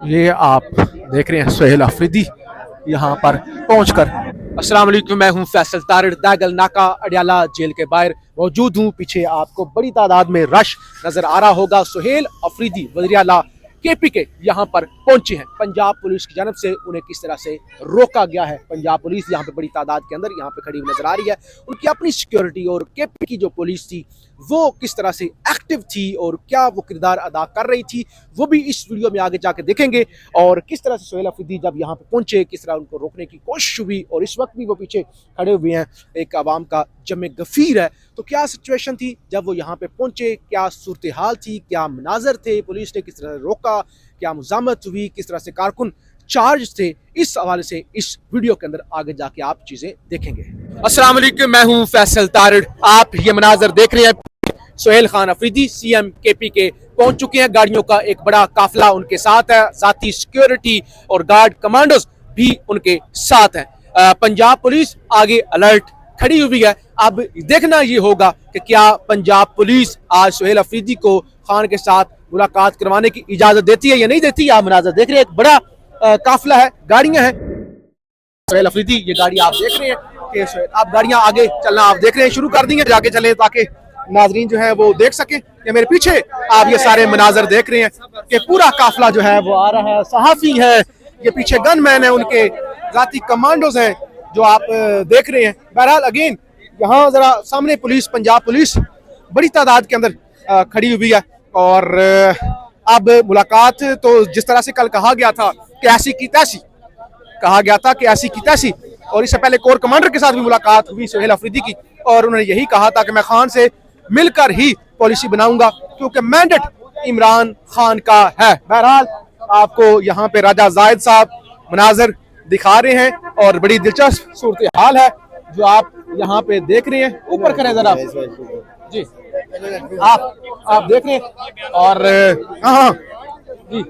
ये आप देख रहे हैं सुहेल अफरीदी यहाँ पर पहुंचकर। अस्सलाम वालेकुम, मैं हूं फैसल तारिड़, दागल नाका अडियाला जेल के बाहर मौजूद हूं। पीछे आपको बड़ी तादाद में रश नजर आ रहा होगा। सुहेल अफरीदी वज़ीर आला केपी के यहाँ पर पहुंचे हैं। पंजाब पुलिस की जानब से उन्हें किस तरह से रोका गया है। पंजाब पुलिस यहाँ पे बड़ी तादाद के अंदर यहाँ पे खड़ी हुई नजर आ रही है। उनकी अपनी सिक्योरिटी और केपी की जो पुलिस थी वो किस तरह से एक्टिव थी और क्या वो किरदार अदा कर रही थी, वो भी इस वीडियो में आगे जाके देखेंगे। और किस तरह से सुहेल अफरीदी जब यहाँ पे पहुंचे, किस तरह उनको रोकने की कोशिश हुई और इस वक्त भी वो पीछे खड़े हुए हैं। एक आवाम का जमे गफीर है। तो क्या सिचुएशन थी जब वो यहाँ पे पहुंचे, क्या सूरत हाल थी, क्या मनाजर थे, पुलिस ने किस तरह रोका, क्या मुजामत हुई, किस तरह से कारकुन चार्ज थे, इस हवाले से इस वीडियो के अंदर आगे जाके आप चीजें देखेंगे। अस्सलाम वालेकुम, मैं हूं फैसल तारिड़। आप ये मनाजर देख रहे हैं, सुहेल खान अफरीदी सीएम केपी के पहुंच चुके हैं। गाड़ियों का एक बड़ा काफिला उनके साथ है, साथी सिक्योरिटी और गार्ड कमांडोज भी उनके साथ हैं। पंजाब पुलिस आगे अलर्ट खड़ी हुई है। अब देखना ये होगा कि क्या पंजाब पुलिस आज सुहेल अफरीदी को खान के साथ मुलाकात करवाने की इजाजत देती है या नहीं देती। आप मनाजर देख रहे हैं, एक बड़ा काफिला है, गाड़ियां हैं। सुहेल अफरीदी ये गाड़ी आप देख रहे हैं कि आप गाड़ियां आगे चलना आप देख रहे हैं, शुरू कर दी हैं, जाके चले ताकि नाजरीन जो है वो देख सके। कि मेरे पीछे आप ये सारे मनाजर देख रहे हैं कि पूरा काफिला जो है वो आ रहा है। सहाफी है, ये पीछे गनमैन है, उनके जाती कमांडोज हैं जो आप देख रहे हैं। बहरहाल अगेन यहाँ जरा सामने पुलिस, पंजाब पुलिस बड़ी तादाद के अंदर खड़ी हुई है। और अब मुलाकात तो जिस तरह से कल कहा गया था कि ऐसी की तैसी, कहा गया था कि ऐसी की तैसी, और इससे पहले कोर कमांडर के साथ भी मुलाकात हुई सुहेल अफरीदी की, और उन्होंने यही कहा था कि मैं खान से मिलकर ही पॉलिसी बनाऊंगा क्योंकि मैंडेट इमरान खान का है। बहरहाल आपको यहाँ पे राजा जायद साहब मनाजर दिखा रहे हैं और बड़ी दिलचस्प सूरत हाल है जो आप यहाँ पे देख रहे हैं। ऊपर करें जरा जी, आप देख रहे हैं। और हाँ जी,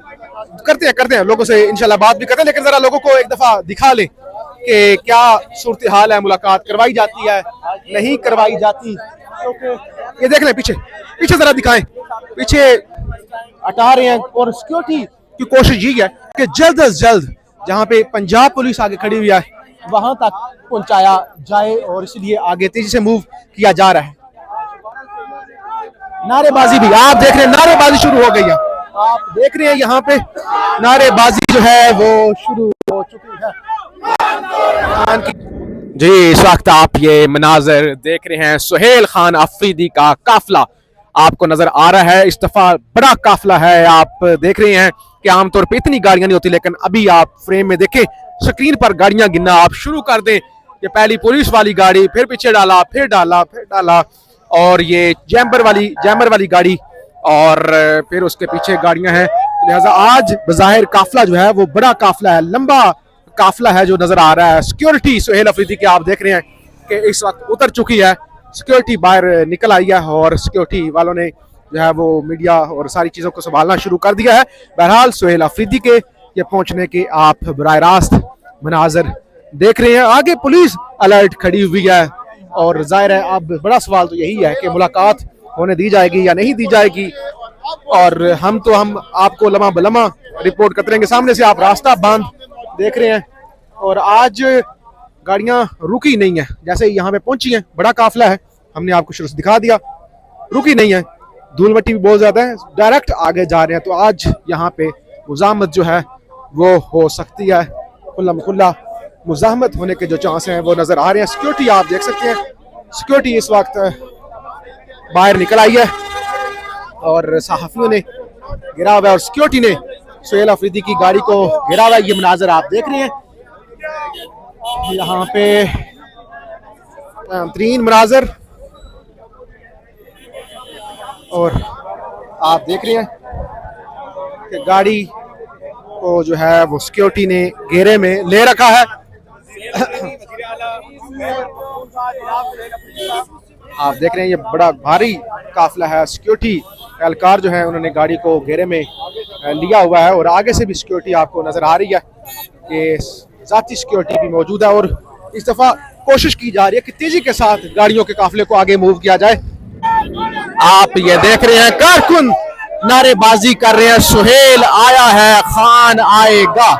करते हैं लोगों से इंशाल्लाह बात भी करते हैं, लेकिन जरा लोगों को एक दफा दिखा लें कि क्या सूरत हाल है, मुलाकात करवाई जाती है नहीं करवाई जाती। ये देख लें, पीछे पीछे जरा दिखाएं, पीछे हटा रहे हैं। और सिक्योरिटी की कोशिश ये है कि जल्द अज जल्द जहां पे पंजाब पुलिस आगे खड़ी हुई है वहां तक पहुंचाया जाए, और इसलिए आगे तेजी से मूव किया जा रहा है। नारेबाजी भी आप देख रहे हैं, नारेबाजी शुरू हो गई है। आप देख रहे हैं यहाँ पे नारेबाजी जो है वो शुरू हो चुकी है। जी, इस वक्त आप ये मनाजर देख रहे हैं, सुहेल खान अफरीदी का काफिला आपको नजर आ रहा है। इस दफा बड़ा काफिला है। आप देख रहे हैं कि आमतौर पे इतनी गाड़ियां नहीं होती, लेकिन अभी आप फ्रेम में देखें, स्क्रीन पर गाड़ियां गिनना आप शुरू कर दें। ये पहली पुलिस वाली गाड़ी, फिर पीछे डाला, फिर डाला, और ये जैमर वाली गाड़ी, और फिर उसके पीछे गाड़ियां हैं। लिहाजा आज बज़ाहिर काफिला जो है वो बड़ा काफिला है, लंबा काफिला है जो नजर आ रहा है। सिक्योरिटी सुहेल अफरीदी के आप देख रहे हैं कि इस वक्त उतर चुकी है, सिक्योरिटी बाहर निकल आई है और सिक्योरिटी वालों ने जो है वो मीडिया और सारी चीज़ों को संभालना शुरू कर दिया है। बहरहाल सुहेल अफरीदी के ये पहुंचने के आप बराह रास्त मनाजर देख रहे हैं। आगे पुलिस अलर्ट खड़ी हुई है और जाहिर है अब बड़ा सवाल तो यही है कि मुलाकात होने दी जाएगी या नहीं दी जाएगी। और हम आपको लम्हा बलम्हा रिपोर्ट करते रहेंगे। सामने से आप रास्ता बांध देख रहे हैं और आज गाड़ियां रुकी नहीं है, जैसे यहाँ पे पहुंची हैं, बड़ा काफिला है, हमने आपको शुरू से दिखा दिया, रुकी नहीं है। धूल मट्टी भी बहुत ज्यादा है, डायरेक्ट आगे जा रहे हैं। तो आज यहाँ पे मुजामत जो है वो हो सकती है, खुला मुजामत होने के जो चांस हैं वो नजर आ रहे हैं। सिक्योरिटी आप देख सकते हैं, सिक्योरिटी इस वक्त बाहर निकल आई है और सहाफियों ने गिरा हुआ है और सिक्योरिटी ने सुहेल अफरीदी की गाड़ी को गिरा हुआ है। ये मनाजर आप देख रहे हैं, यहाँ पे तीन मनाजर, और आप देख रहे हैं कि गाड़ी को जो है वो सिक्योरिटी ने घेरे में ले रखा है। आप देख रहे हैं ये बड़ा भारी काफिला है। सिक्योरिटी एहलकार जो है उन्होंने गाड़ी को घेरे में लिया हुआ है और आगे से भी सिक्योरिटी आपको नजर आ रही है कि जाती सिक्योरिटी भी मौजूद है। और इस दफा कोशिश की जा रही है कि तेजी के साथ गाड़ियों के काफिले को आगे मूव किया जाए। आप ये देख रहे हैं कारकुन नारेबाजी कर रहे हैं। सुहेल आया है, खान आएगा,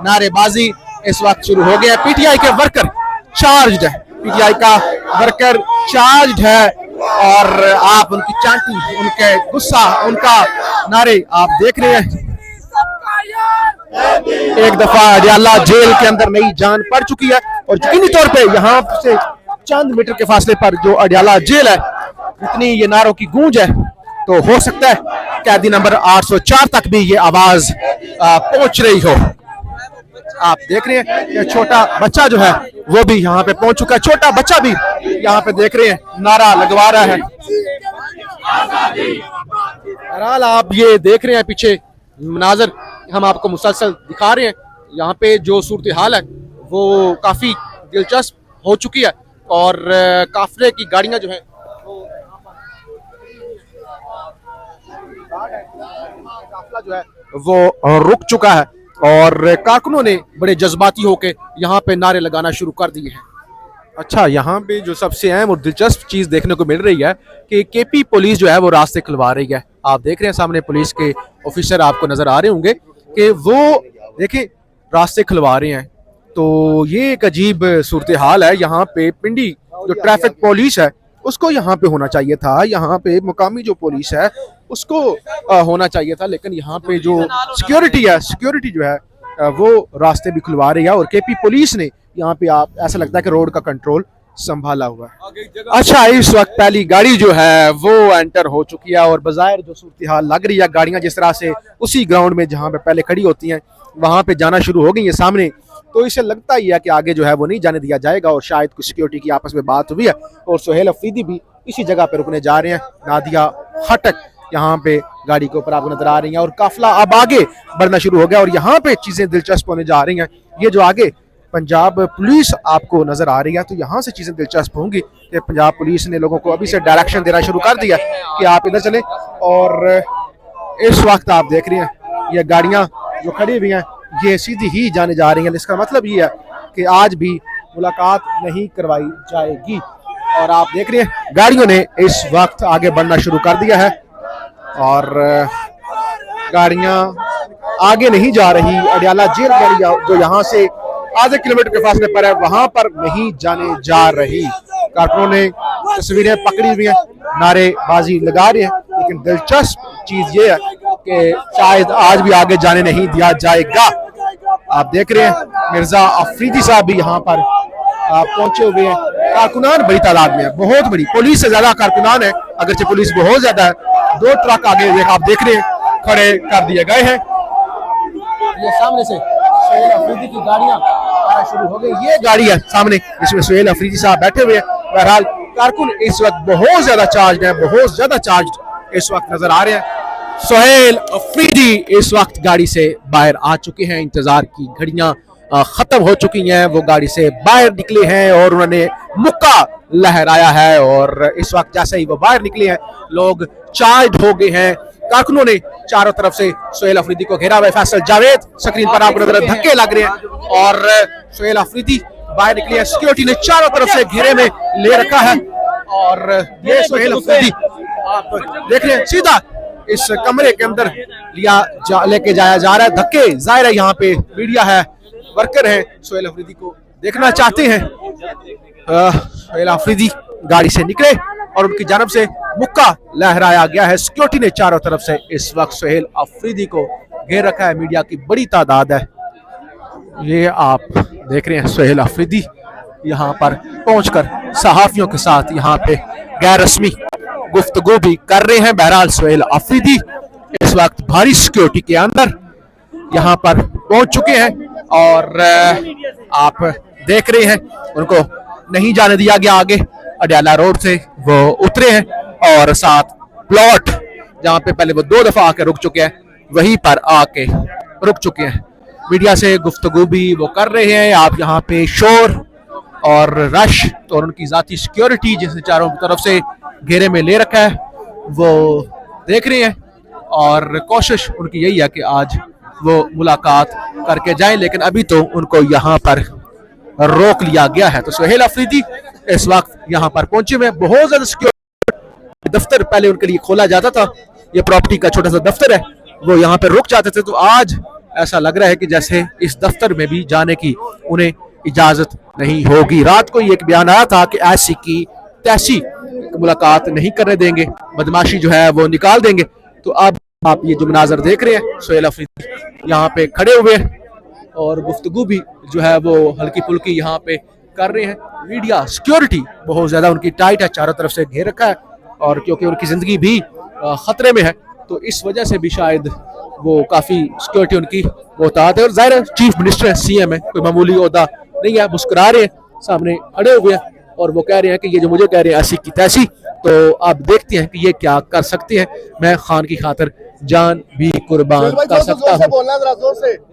नारेबाजी इस वक्त शुरू हो गया है। पीटीआई के वर्कर चार्ज्ड है, पीटीआई का वर्कर चार्ज्ड है और आप उनकी चांटी, उनके गुस्सा, उनका नारे आप देख रहे हैं। एक दफा अडियाला जेल के अंदर नई जान पड़ चुकी है और यकीनी तौर पे यहाँ से चंद मीटर के फासले पर जो अडियाला जेल है, इतनी ये नारों की गूंज है तो हो सकता है कैदी नंबर 804 तक भी ये आवाज पहुंच रही हो। आप देख रहे हैं कि छोटा बच्चा जो है वो भी यहाँ पे पहुंच चुका है, छोटा बच्चा भी यहाँ पे देख रहे हैं नारा लगवा रहा है। बहरहाल आप ये देख रहे हैं पीछे मनाजर हम आपको मुसलसल दिखा रहे हैं। यहाँ पे जो सूरत हाल है वो काफी दिलचस्प हो चुकी है और काफिले की गाड़ियां जो है काफिला जो है वो रुक चुका है और कारकुनों ने बड़े जज्बाती होकर यहाँ पे नारे लगाना शुरू कर दिए हैं। अच्छा, यहाँ पे जो सबसे अहम और दिलचस्प चीज देखने को मिल रही है कि केपी पुलिस जो है वो रास्ते खुलवा रही है। आप देख रहे हैं सामने पुलिस के ऑफिसर आपको नजर आ रहे होंगे कि वो देखें रास्ते खुलवा रहे हैं। तो ये एक अजीब सूरत हाल है। यहाँ पे पिंडी जो ट्रैफिक पुलिस है उसको यहाँ पे होना चाहिए था, यहाँ पे मुकामी जो पुलिस है उसको होना चाहिए था, लेकिन यहाँ पे जो सिक्योरिटी है, सिक्योरिटी जो है वो रास्ते भी खुलवा रही है और केपी पुलिस ने यहाँ पे आप ऐसा लगता है कि रोड का कंट्रोल संभाला हुआ है। अच्छा, इस वक्त पहली गाड़ी जो है वो एंटर हो चुकी है और बाज़ाहिर जो सूरत हाल लग रही है, गाड़ियां जिस तरह से उसी ग्राउंड में जहाँ पे पहले खड़ी होती हैं वहां पे जाना शुरू हो गई है सामने, तो इसे लगता ही है कि आगे जो है वो नहीं जाने दिया जाएगा और शायद कुछ सिक्योरिटी की आपस में बात हुई है और सुहेल अफरीदी भी इसी जगह पे रुकने जा रहे हैं। नादिया खटक यहाँ पे गाड़ी के ऊपर आपको नजर आ रही है और काफिला अब आगे बढ़ना शुरू हो गया और यहाँ पे चीजें दिलचस्प होने जा रही हैं। ये जो आगे पंजाब पुलिस आपको नजर आ रही है तो यहाँ से चीजें दिलचस्प होंगी कि पंजाब पुलिस ने लोगों को अभी से डायरेक्शन देना शुरू कर दिया कि आप इधर चलें और इस वक्त आप देख रहे हैं ये गाड़ियां जो खड़ी हुई हैं ये सीधी ही जाने जा रही हैं। इसका मतलब ये है कि आज भी मुलाकात नहीं करवाई जाएगी और आप देख रहे हैं गाड़ियों ने इस वक्त आगे बढ़ना शुरू कर दिया है और गाड़ियां आगे नहीं जा रही। अडियाला जेल गाड़ी जो यहाँ से आधे किलोमीटर के फासले पर है वहां पर नहीं जाने जा रही। कारकुनों ने तस्वीरें पकड़ी हुई हैं, नारेबाजी लगा रहे हैं, लेकिन दिलचस्प चीज ये है कि शायद आज भी आगे जाने नहीं दिया जाएगा। आप देख रहे हैं मिर्जा अफरीदी साहब भी यहाँ पर पहुंचे हुए हैं। कारकुनान बड़ी तादाद में है, बहुत बड़ी, पुलिस से ज्यादा कारकुनान है, अगरचे पुलिस बहुत ज्यादा है। 2 ट्रक आगे आप देख रहे हैं खड़े कर दिए गए हैं। ये सामने से सुहेल अफरीदी की गाड़ियां आना शुरू हो गई। ये गाड़ी है सामने जिसमें सुहेल अफरीदी साहब बैठे हुए हैं। बहरहाल कारकुन इस वक्त बहुत ज्यादा चार्ज है, बहुत ज्यादा चार्ज इस वक्त नजर आ रहे हैं। सुहेल अफरीदी इस वक्त गाड़ी से बाहर आ चुके हैं, इंतजार की घड़ियां खत्म हो चुकी हैं, वो गाड़ी से बाहर निकले हैं और उन्होंने मुक्का लहराया है और इस वक्त जैसे ही वो बाहर निकले हैं लोग चार्ज हो गए हैं। कारकुनों ने चारों तरफ से सुहेल अफरीदी को घेरा हुआ है। फैसल जावेद स्क्रीन पर आपको नजर धक्के लग रहे हैं और सुहेल अफरीदी बाहर निकले हैं। सिक्योरिटी ने चारों तरफ से घेरे में ले रखा है और ये सुहेल अफरीदी आप देख रहे हैं सीधा इस कमरे के अंदर लेके जाया जा रहा है। धक्के जाहिर है यहाँ पे मीडिया है, वर्कर हैं, सुहेल अफरीदी को देखना चाहते हैं। सुहेल अफरीदी गाड़ी से निकले और उनकी जानब से मुक्का लहराया गया है। सिक्योरिटी ने चारों तरफ से इस वक्त सुहेल अफरीदी को घेर रखा है, मीडिया की बड़ी तादाद है। ये आप देख रहे हैं सुहेल अफरीदी यहाँ पर पहुंचकर सहाफियों के साथ यहाँ पे गैर रस्मी गुफ्तगू भी कर रहे हैं। बहरहाल सुहेल अफरीदी इस वक्त भारी सिक्योरिटी के अंदर यहाँ पर पहुंच चुके हैं और आप देख रहे हैं उनको नहीं जाने दिया गया आगे। अडियाला रोड से वो उतरे हैं और साथ प्लॉट जहाँ पे पहले वो 2 दफा आके रुक चुके हैं वहीं पर आके रुक चुके हैं। मीडिया से गुफ्तगू भी वो कर रहे हैं। आप यहाँ पे शोर और रश और उनकी जाती सिक्योरिटी जिसने चारों तरफ से घेरे में ले रखा है वो देख रहे हैं और कोशिश उनकी यही है कि आज वो मुलाकात करके जाएं, लेकिन अभी तो उनको यहाँ पर रोक लिया गया है। तो सुहेल अफरीदी इस वक्त यहाँ पर पहुंचे हुए, बहुत ज्यादा सिक्योरिटी दफ्तर पहले उनके लिए खोला जाता था ये प्रॉपर्टी का छोटा सा दफ्तर है, वो यहाँ पे रुक जाते थे। तो आज ऐसा लग रहा है कि जैसे इस दफ्तर में भी जाने की उन्हें इजाजत नहीं होगी। रात को ये एक बयान आया था कि ऐसी की तैसी मुलाकात नहीं करने देंगे, बदमाशी जो है वो निकाल देंगे। तो अब आप ये जो मनाजर देख रहे हैं, सोहेल अफरीदी यहाँ पे खड़े हुए हैं और गुफ्तगू भी जो है वो हल्की फुल्की यहाँ पे कर रहे हैं। मीडिया सिक्योरिटी बहुत ज्यादा उनकी टाइट है, चारों तरफ से घेर रखा है, और क्योंकि उनकी जिंदगी भी खतरे में है तो इस वजह से भी शायद वो काफी सिक्योरिटी उनकी मोहतात है। और जाहिर है चीफ मिनिस्टर है, सीएम है, कोई मामूली ओहदा नहीं है। मुस्कुरा रहे हैं, सामने खड़े हुए हैं और वो कह रहे हैं कि ये जो मुझे कह रहे हैं ऐसी की तैसी। तो आप देखते हैं कि ये क्या कर सकते हैं। मैं खान की खातिर जान भी कुर्बान कर सकता हूँ।